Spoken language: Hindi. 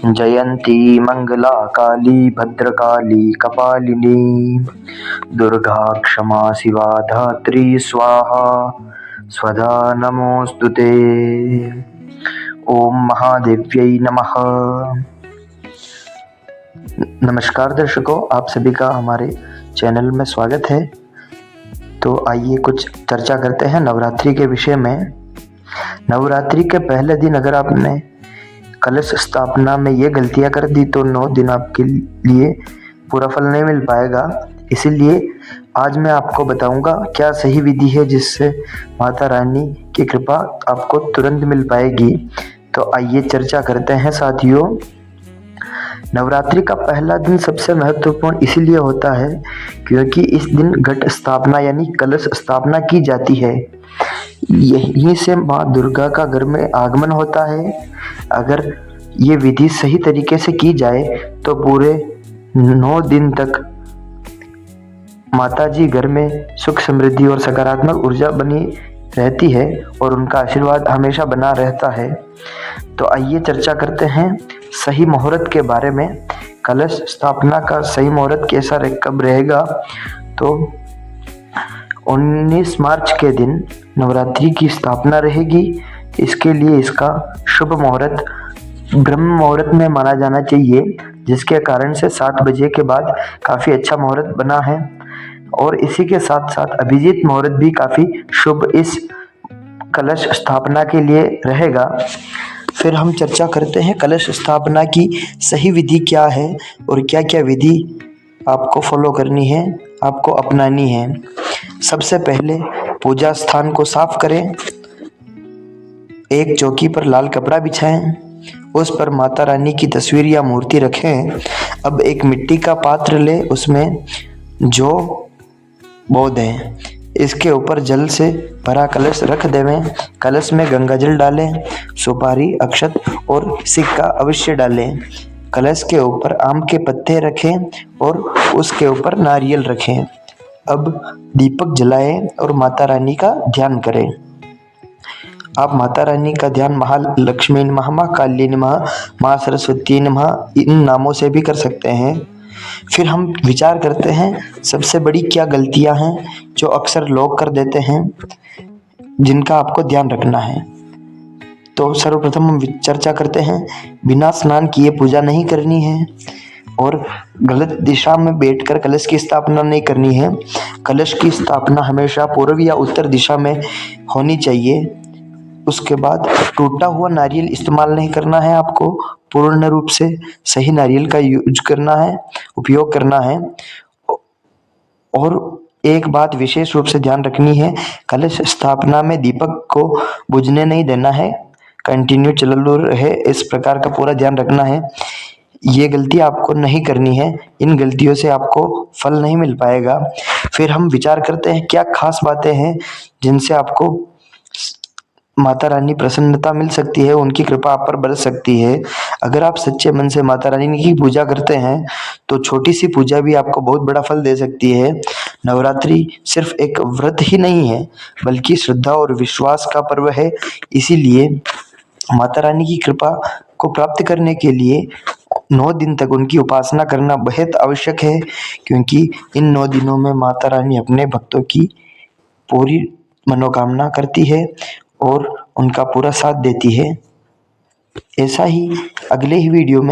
जयंती मंगला काली भद्रकाली कपालिनी दुर्गा क्षमा शिवा धात्री स्वाहा स्वधा नमोस्तुते। ओम महादेव्यै नमः। नमस्कार दर्शकों, आप सभी का हमारे चैनल में स्वागत है। तो आइए कुछ चर्चा करते हैं नवरात्रि के विषय में। नवरात्रि के पहले दिन अगर आपने कलश स्थापना में ये गलतियां कर दी तो 9 दिन आपके लिए पूरा फल नहीं मिल पाएगा। इसीलिए आज मैं आपको बताऊंगा क्या सही विधि है जिससे माता रानी की कृपा आपको तुरंत मिल पाएगी। तो आइए चर्चा करते हैं साथियों। नवरात्रि का पहला दिन सबसे महत्वपूर्ण इसीलिए होता है क्योंकि इस दिन घट स्थापना यानी कलश स्थापना की जाती है। यहीं से माँ दुर्गा का घर में आगमन होता है। अगर ये विधि सही तरीके से की जाए तो पूरे 9 दिन तक माता जी घर में सुख समृद्धि और सकारात्मक ऊर्जा बनी रहती है और उनका आशीर्वाद हमेशा बना रहता है। तो आइए चर्चा करते हैं सही मुहूर्त के बारे में। कलश स्थापना का सही मुहूर्त कब रहेगा? तो 19 मार्च के दिन नवरात्रि की स्थापना रहेगी। इसके लिए इसका शुभ मुहूर्त ब्रह्म मुहूर्त में माना जाना चाहिए, जिसके कारण से 7 बजे के बाद काफ़ी अच्छा मुहूर्त बना है। और इसी के साथ साथ अभिजीत मुहूर्त भी काफ़ी शुभ इस कलश स्थापना के लिए रहेगा। फिर हम चर्चा करते हैं कलश स्थापना की सही विधि क्या है और क्या क्या विधि आपको फॉलो करनी है, आपको अपनानी है। सबसे पहले पूजा स्थान को साफ करें। एक चौकी पर लाल कपड़ा बिछाएं, उस पर माता रानी की तस्वीर या मूर्ति रखें। अब एक मिट्टी का पात्र लें, उसमें जौ बो दें। इसके ऊपर जल से भरा कलश रख देवें। कलश में गंगा जल डालें, सुपारी, अक्षत और सिक्का अवश्य डालें। कलश के ऊपर आम के पत्ते रखें और उसके ऊपर नारियल रखें। अब दीपक जलाएं और माता रानी का ध्यान करें। आप माता रानी का ध्यान महालक्ष्मी नमः, माँ काली नमः, माँ सरस्वती नमः इन नामों से भी कर सकते हैं। फिर हम विचार करते हैं सबसे बड़ी क्या गलतियां हैं जो अक्सर लोग कर देते हैं, जिनका आपको ध्यान रखना है। तो सर्वप्रथम हम चर्चा करते हैं बिना स्नान किए पूजा नहीं करनी है और गलत दिशा में बैठकर कलश की स्थापना नहीं करनी है। कलश की स्थापना हमेशा पूर्व या उत्तर दिशा में होनी चाहिए। उसके बाद टूटा हुआ नारियल इस्तेमाल नहीं करना है, आपको पूर्ण रूप से सही नारियल का यूज करना है, उपयोग करना है। और एक बात विशेष रूप से ध्यान रखनी है, कलश स्थापना में दीपक को बुझने नहीं देना है, कंटिन्यू चालू रहे, इस प्रकार का पूरा ध्यान रखना है। ये गलती आपको नहीं करनी है, इन गलतियों से आपको फल नहीं मिल पाएगा। फिर हम विचार करते हैं क्या खास बातें हैं जिनसे आपको माता रानी प्रसन्नता मिल सकती है, उनकी कृपा आप पर बरस सकती है। अगर आप सच्चे मन से माता रानी की पूजा करते हैं तो छोटी सी पूजा भी आपको बहुत बड़ा फल दे सकती है। नवरात्रि सिर्फ एक व्रत ही नहीं है बल्कि श्रद्धा और विश्वास का पर्व है। इसीलिए माता रानी की कृपा को प्राप्त करने के लिए 9 दिन तक उनकी उपासना करना बेहद आवश्यक है, क्योंकि इन 9 दिनों में माता रानी अपने भक्तों की पूरी मनोकामना करती है और उनका पूरा साथ देती है। ऐसा ही अगले ही वीडियो में